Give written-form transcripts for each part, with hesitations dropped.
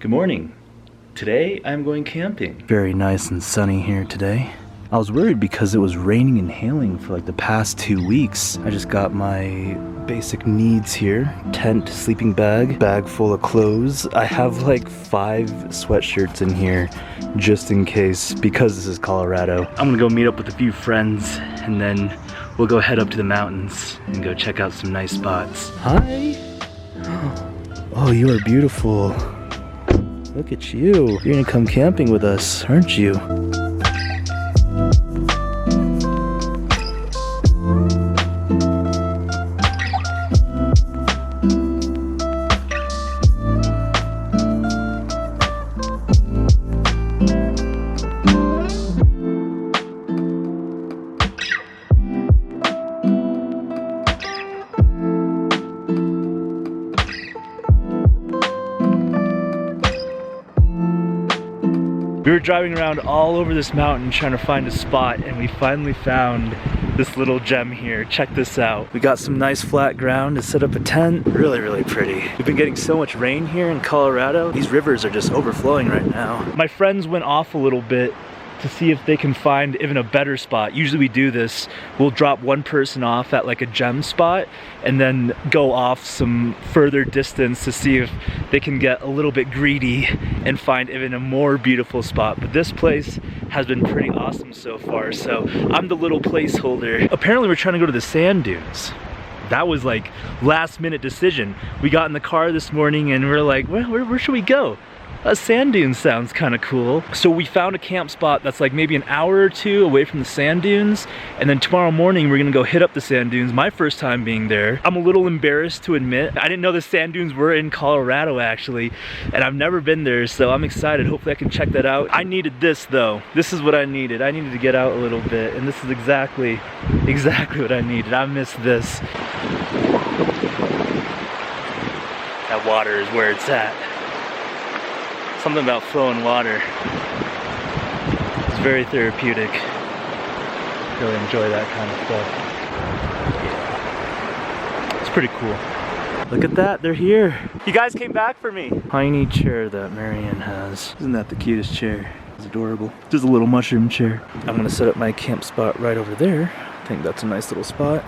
Good morning. Today I'm going camping. Very nice and sunny here today. I was worried because it was raining and hailing for like the past 2 weeks. I just got my basic needs here. Tent, sleeping bag, bag full of clothes. I have like 5 sweatshirts in here just in case, because this is Colorado. I'm gonna go meet up with a few friends and then we'll go head up to the mountains and go check out some nice spots. Hi. Oh, you are beautiful. Look at you. You're gonna come camping with us, aren't you? We were driving around all over this mountain trying to find a spot, and we finally found this little gem here. Check this out. We got some nice flat ground to set up a tent. Really, really pretty. We've been getting so much rain here in Colorado. These rivers are just overflowing right now. My friends went off a little bit to see if they can find even a better spot. Usually we do this. We'll drop one person off at like a gem spot and then go off some further distance to see if they can get a little bit greedy and find even a more beautiful spot. But this place has been pretty awesome so far, so I'm the little placeholder. Apparently we're trying to go to the sand dunes. That was like last minute decision. We got in the car this morning and we're like, well, where should we go? A sand dune sounds kind of cool. So we found a camp spot that's like maybe an hour or 2 away from the sand dunes, and then tomorrow morning we're gonna go hit up the sand dunes. My first time being there. I'm a little embarrassed to admit, I didn't know the sand dunes were in Colorado actually, and I've never been there, so I'm excited. Hopefully I can check that out. I needed this though. This is what I needed. I needed to get out a little bit, and this is exactly what I needed. I miss this. That water is where it's at. Something about flowing water. It's very therapeutic. Really enjoy that kind of stuff. Yeah. It's pretty cool. Look at that, they're here. You guys came back for me. Tiny chair that Marianne has. Isn't that the cutest chair? It's adorable. Just a little mushroom chair. I'm gonna set up my camp spot right over there. I think that's a nice little spot.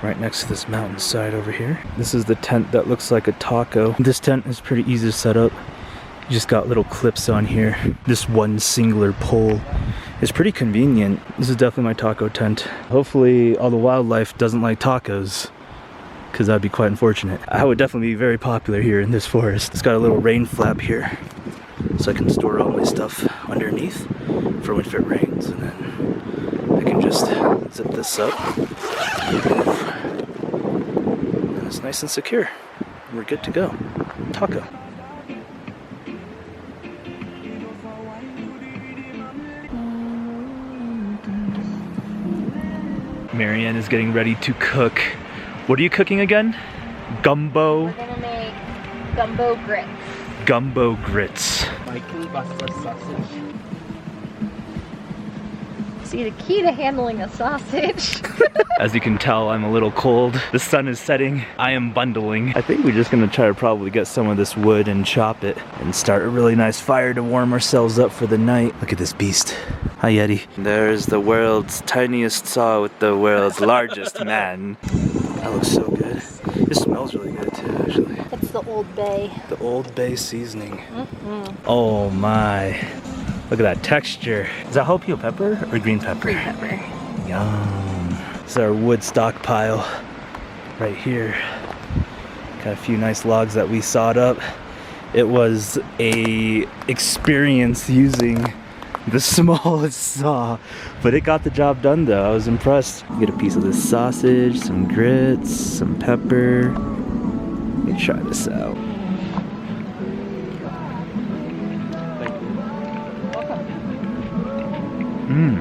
Right next to this mountainside over here. This is the tent that looks like a taco. This tent is pretty easy to set up. You just got little clips on here. This one singular pole is pretty convenient. This is definitely my taco tent. Hopefully all the wildlife doesn't like tacos, because that'd be quite unfortunate. I would definitely be very popular here in this forest. It's got a little rain flap here, so I can store all my stuff underneath for when it rains, and then I can just zip this up. And it's nice and secure. We're good to go. Taco. Marianne is getting ready to cook. What are you cooking again? Gumbo? We're gonna make gumbo grits. Gumbo grits. My kielbasa sausage. See, the key to handling a sausage. As you can tell, I'm a little cold. The sun is setting. I am bundling. I think we're just gonna try to probably get some of this wood and chop it and start a really nice fire to warm ourselves up for the night. Look at this beast. Hi, Yeti. There's the world's tiniest saw with the world's largest man. That looks so good. This smells really good too, actually. It's the Old Bay. The Old Bay seasoning. Oh my. Look at that texture. Is that jalapeno pepper or green pepper? Green pepper. Yum. This is our wood stockpile right here. Got a few nice logs that we sawed up. It was a experience using the smallest saw, but it got the job done though. I was impressed. Get a piece of this sausage, some grits, some pepper. Let me try this out. Mmm.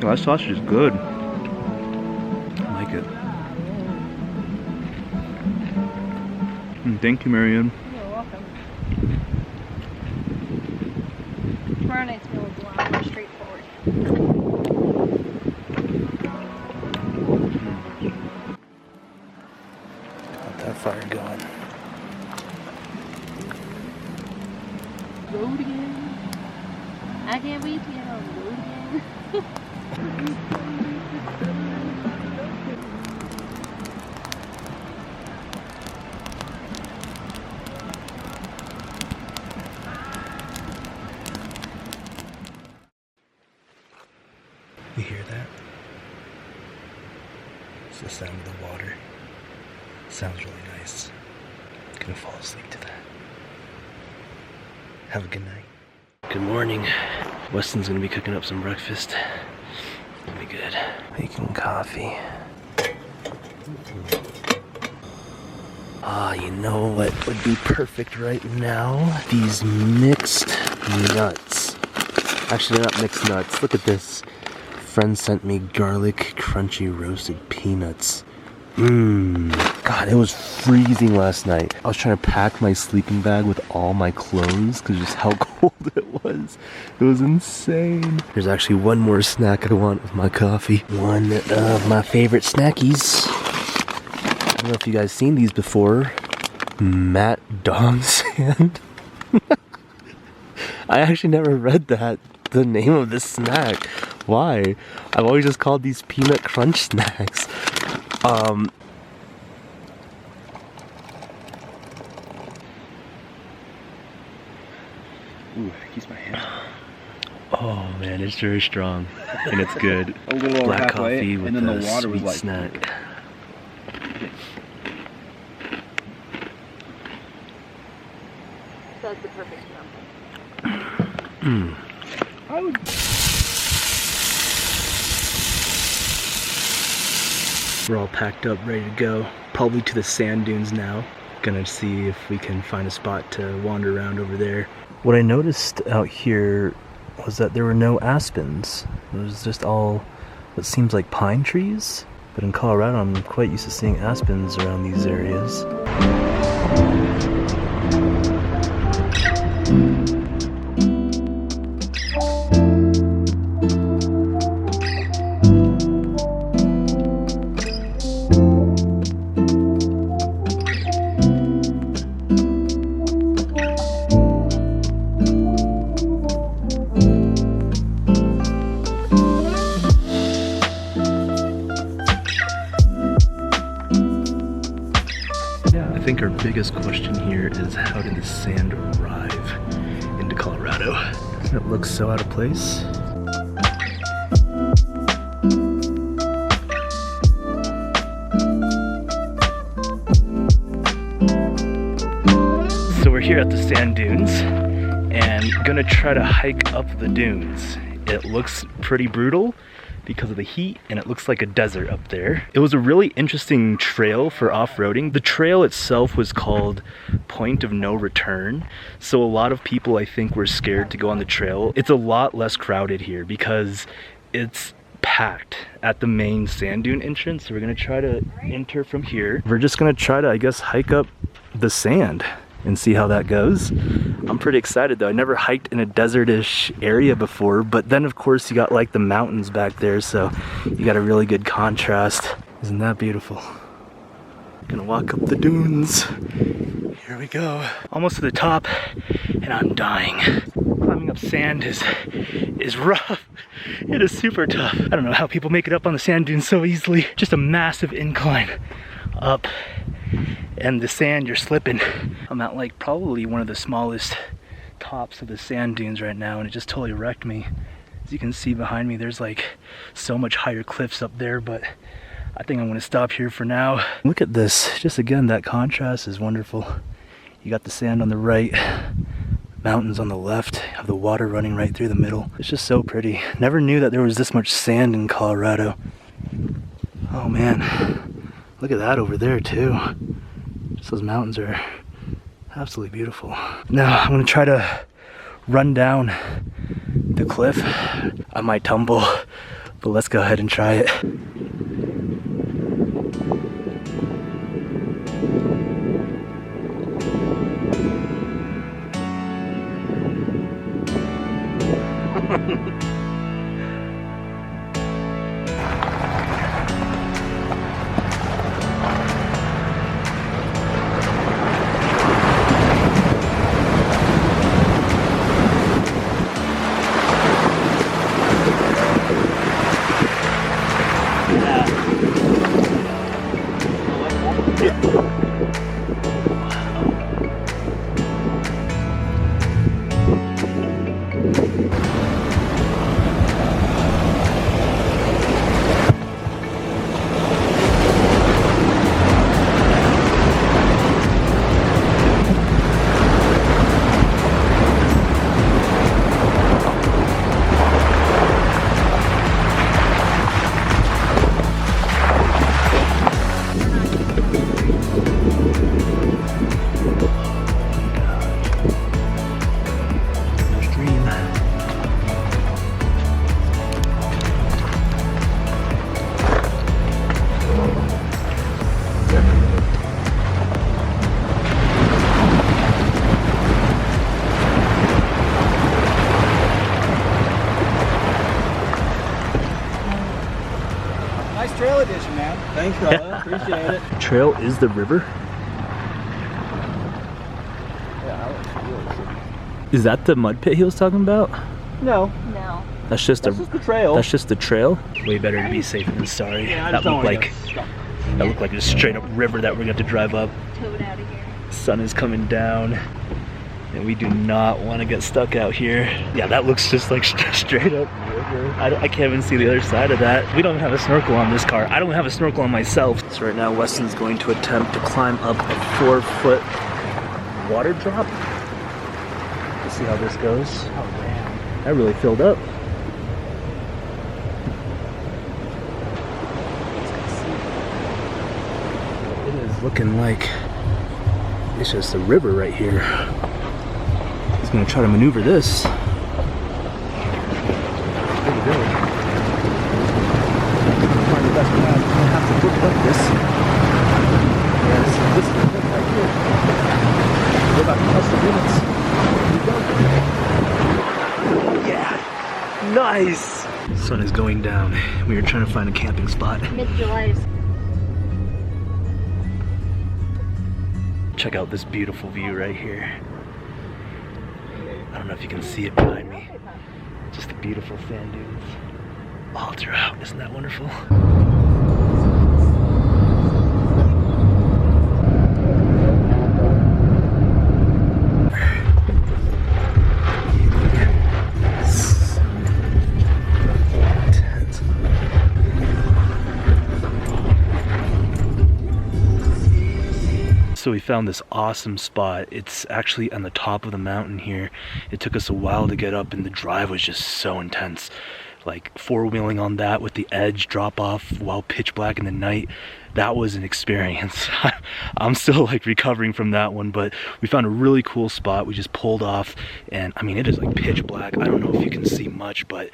That sausage is good. I like it. Thank you, Marianne. You're welcome. Tomorrow night's meal is a lot more straightforward. Got that fire going. road again. I can't wait to get on the road again. You hear that? It's the sound of the water. Sounds really nice. Gonna fall asleep to that. Have a good night. Good morning. Weston's gonna be cooking up some breakfast. It'll be good. Making coffee. Ah, you know what would be perfect right now? These mixed nuts. Actually, they're not mixed nuts. Look at this. Friend sent me garlic crunchy roasted peanuts. God, it was freezing last night. I was trying to pack my sleeping bag with all my clothes because just how cold it was. It was insane. There's actually one more snack I want with my coffee. One of my favorite snackies. I don't know if you guys seen these before. Matt Dog Sand. I actually never read the name of this snack. Why? I've always just called these peanut crunch snacks. Ooh, keeps my hand. Oh man, it's very strong and it's good. A little over Black halfway, coffee with and then a the water was sweet like snack. That's the perfect number. I would. We're all packed up, ready to go. Probably to the sand dunes now. Gonna see if we can find a spot to wander around over there. What I noticed out here was that there were no aspens. It was just all what seems like pine trees. But in Colorado, I'm quite used to seeing aspens around these areas. I think our biggest question here is how did the sand arrive into Colorado? Doesn't it look so out of place? So we're here at the sand dunes and gonna try to hike up the dunes. It looks pretty brutal because of the heat, and it looks like a desert up there. It was a really interesting trail for off-roading. The trail itself was called Point of No Return, so a lot of people I think were scared to go on the trail. It's a lot less crowded here because it's packed at the main sand dune entrance. So we're gonna try to enter from here. We're just gonna try to, I guess, hike up the sand and see how that goes. I'm pretty excited though. I never hiked in a desertish area before, but then of course you got like the mountains back there, so you got a really good contrast. Isn't that beautiful? Gonna walk up the dunes. Here we go. Almost to the top, and I'm dying. Climbing up sand is rough. It is super tough. I don't know how people make it up on the sand dunes so easily. Just a massive incline up. And the sand, you're slipping. I'm at like probably one of the smallest tops of the sand dunes right now, and it just totally wrecked me. As you can see behind me, there's like so much higher cliffs up there, but I think I'm gonna stop here for now. Look at this, just again, that contrast is wonderful. You got the sand on the right, mountains on the left, you have the water running right through the middle. It's just so pretty. Never knew that there was this much sand in Colorado. Oh man, look at that over there too. Just those mountains are absolutely beautiful. Now I'm gonna try to run down the cliff. I might tumble, but let's go ahead and try it. Thanks, brother. Appreciate it. Trail is the river. Yeah, that looks really sick. Is that the mud pit he was talking about? No, No. That's just that's just the trail. That's just the trail. Way better to be safe than sorry. Yeah, I that just don't looked wanna like get stuck. that looked like a straight up river that we're gonna have to drive up. Towed out of here. Sun is coming down, and we do not want to get stuck out here. Yeah, that looks just like straight up river. I can't even see the other side of that. We don't have a snorkel on this car. I don't have a snorkel on myself. So right now, Weston's going to attempt to climb up a 4-foot water drop. Let's see how this goes. Oh, man. That really filled up. It is looking like it's just a river right here. He's gonna try to maneuver this. There we go. Find the best path. I'm gonna have to look up this. Yeah, this is the thing right here. We're about to cross the limits. Here we go. Yeah. Nice. Sun is going down. We are trying to find a camping spot. Mid-July. Check out this beautiful view right here. I don't know if you can see it behind me. Just the beautiful sand dunes all throughout. Isn't that wonderful? So we found this awesome spot. It's actually on the top of the mountain here. It took us a while to get up and the drive was just so intense. Like four-wheeling on that with the edge drop off while pitch black in the night. That was an experience. I'm still like recovering from that one, but we found a really cool spot. We just pulled off and I mean, it is like pitch black. I don't know if you can see much, but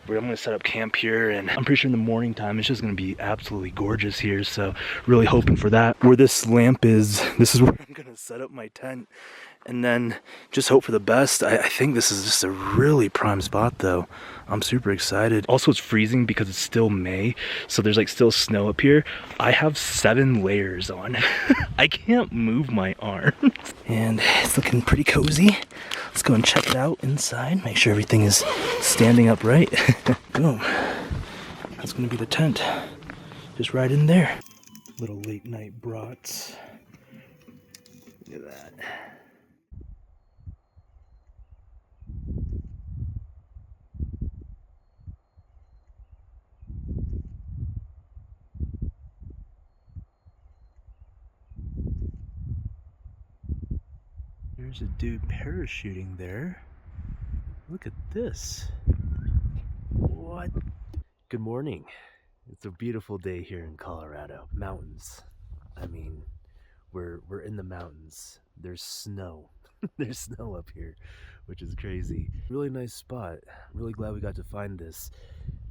I'm gonna set up camp here and I'm pretty sure in the morning time, it's just gonna be absolutely gorgeous here. So really hoping for that. Where this lamp is, this is where I'm gonna set up my tent and then just hope for the best. I think this is just a really prime spot though. I'm super excited. Also, it's freezing because it's still May, so there's like still snow up here. I have 7 layers on. I can't move my arms. And it's looking pretty cozy. Let's go and check it out inside. Make sure everything is standing upright. Boom. That's gonna be the tent. Just right in there. Little late night brats. Look at that. There's a dude parachuting there. Look at this. What? Good morning. It's a beautiful day here in Colorado. Mountains. I mean, we're in the mountains. There's snow. There's snow up here, which is crazy. Really nice spot. Really glad we got to find this.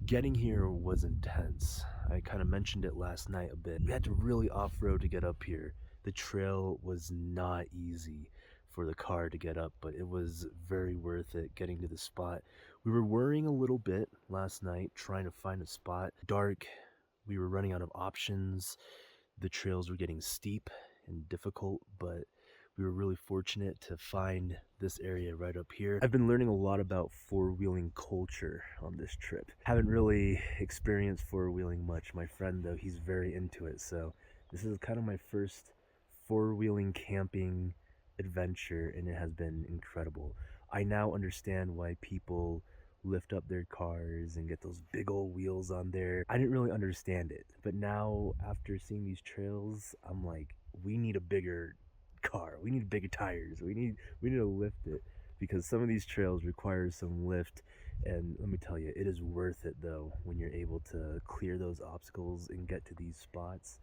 Getting here was intense. I kind of mentioned it last night a bit. We had to really off-road to get up here. The trail was not easy for the car to get up, but it was very worth it getting to the spot. We were worrying a little bit last night trying to find a spot. Dark, we were running out of options. The trails were getting steep and difficult, but we were really fortunate to find this area right up here. I've been learning a lot about four-wheeling culture on this trip. Haven't really experienced four-wheeling much. My friend though, he's very into it, so this is kind of my first four-wheeling camping adventure and it has been incredible. I now understand why people lift up their cars and get those big old wheels on there. I didn't really understand it, but now after seeing these trails, I'm like, we need a bigger car. We need bigger tires. We need to lift it because some of these trails require some lift, and let me tell you, it is worth it though when you're able to clear those obstacles and get to these spots.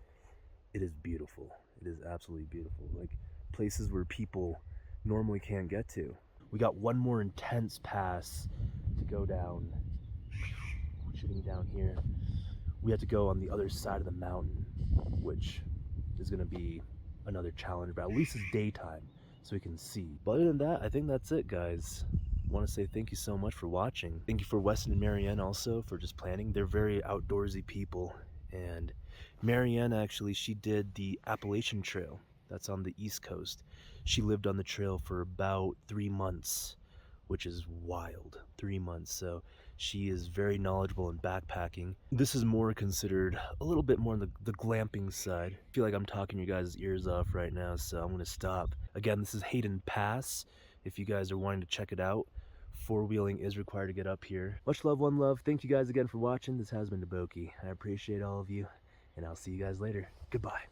It is beautiful. It is absolutely beautiful. Like places where people normally can't get to. We got one more intense pass to go down. Shooting down here. We have to go on the other side of the mountain, which is going to be another challenge, but at least it's daytime so we can see. But other than that, I think that's it, guys. I want to say thank you so much for watching. Thank you for Weston and Marianne also for just planning. They're very outdoorsy people, and Marianne, actually, she did the Appalachian Trail. That's on the East Coast. She lived on the trail for about 3 months, which is wild. 3 months. So she is very knowledgeable in backpacking. This is more considered a little bit more on the glamping side. I feel like I'm talking your guys' ears off right now, so I'm going to stop. Again, this is Hayden Pass. If you guys are wanting to check it out, four-wheeling is required to get up here. Much love, one love. Thank you guys again for watching. This has been DaBoki. I appreciate all of you, and I'll see you guys later. Goodbye.